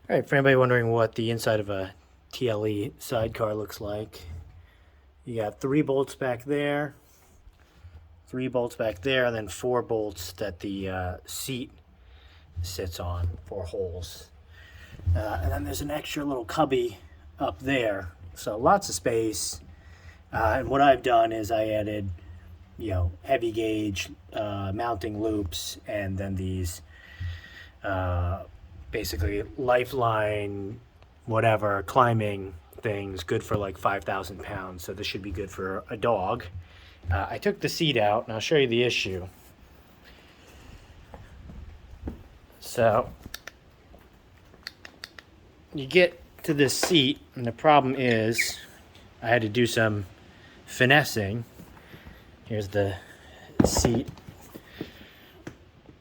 All right, for anybody wondering what the inside of a TLE sidecar looks like, you got 3 bolts back there, and then 4 bolts that the seat sits on, 4 holes. And then there's an extra little cubby up there, so lots of space. And what I've done is I added, heavy gauge mounting loops, and then these uh, basically lifeline, whatever, climbing things, good for like 5,000 pounds. So this should be good for a dog. I took the seat out, and I'll show you the issue. So you get to this seat, and the problem is I had to do some finessing. Here's the seat.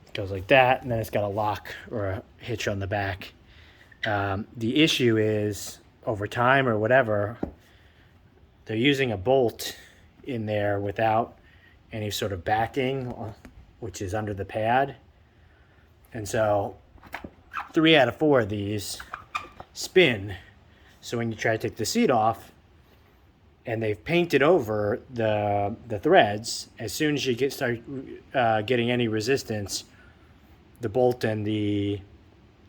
It goes like that, and then it's got a lock or a hitch on the back. The issue is, over time or whatever, they're using a bolt in there without any sort of backing, which is under the pad. And so 3 out of 4 of these spin. So when you try to take the seat off, and they've painted over the threads, as soon as you start getting any resistance, the bolt and the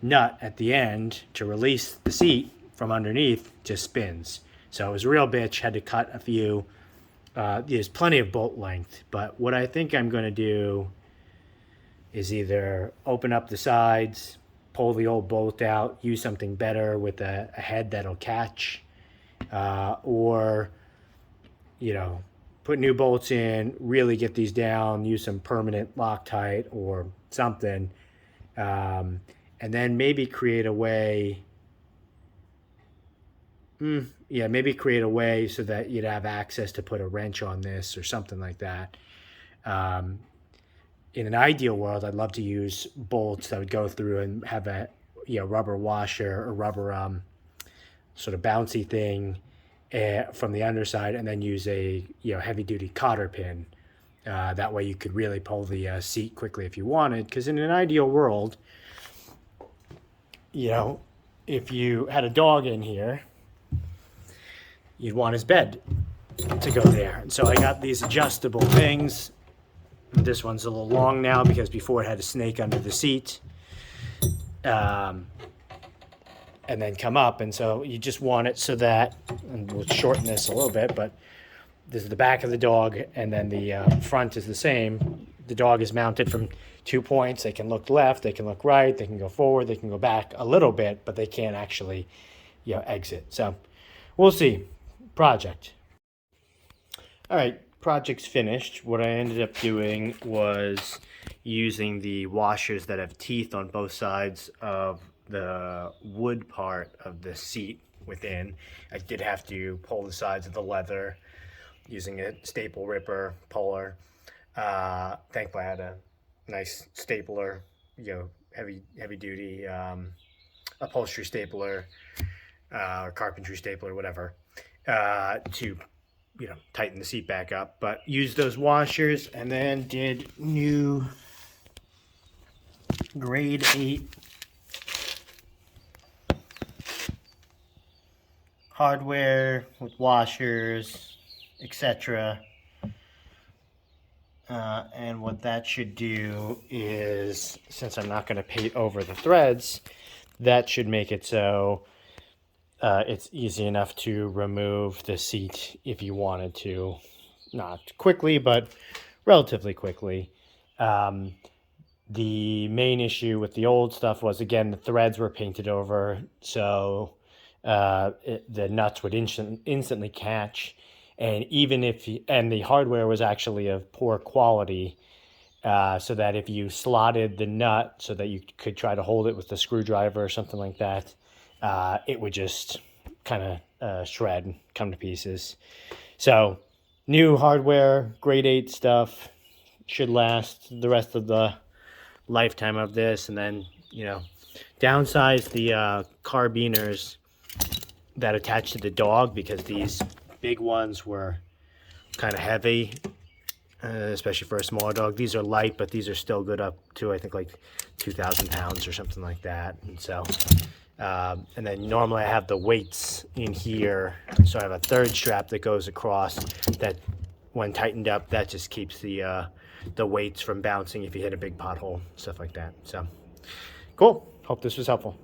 nut at the end to release the seat from underneath just spins. So it was a real bitch. Had to cut a few. There's plenty of bolt length, but what I think I'm going to do is either open up the sides, pull the old bolt out, use something better with a head that'll catch, or put new bolts in, really get these down, use some permanent Loctite or something, and then maybe create a way. Maybe create a way so that you'd have access to put a wrench on this or something like that. In an ideal world, I'd love to use bolts that would go through and have a rubber washer or rubber sort of bouncy thing from the underside, and then use a heavy duty cotter pin. That way you could really pull the seat quickly if you wanted. Because in an ideal world, if you had a dog in here, you'd want his bed to go there. And so I got these adjustable things. This one's a little long now because before it had a snake under the seat. And then come up. And so you just want it so that, and we'll shorten this a little bit, but this is the back of the dog, and then the front is the same. The dog is mounted from 2 points. They can look left, they can look right, they can go forward, they can go back a little bit, but they can't actually, exit. So we'll see. Project. All right, project's finished. What I ended up doing was using the washers that have teeth on both sides of the wood part of the seat within. I did have to pull the sides of the leather using a staple ripper puller. Thankfully I had a nice stapler, heavy duty upholstery stapler or carpentry stapler, whatever, to tighten the seat back up. But used those washers, and then did new grade 8 hardware with washers, etc. And what that should do is, since I'm not going to paint over the threads, that should make it so it's easy enough to remove the seat if you wanted to. Not quickly, but relatively quickly. The main issue with the old stuff was, again, the threads were painted over, so the nuts would instantly catch. And even and the hardware was actually of poor quality, so that if you slotted the nut so that you could try to hold it with a screwdriver or something like that, it would just kind of shred and come to pieces. So new hardware, grade 8 stuff, should last the rest of the lifetime of this. And then, downsize the carbiners that attach to the dog, because these big ones were kind of heavy. especially for a smaller dog. These are light, but these are still good up to, I think, like 2,000 pounds or something like that. And so, and then normally I have the weights in here. So I have a third strap that goes across that, when tightened up, that just keeps the weights from bouncing if you hit a big pothole, stuff like that. So, cool. Hope this was helpful.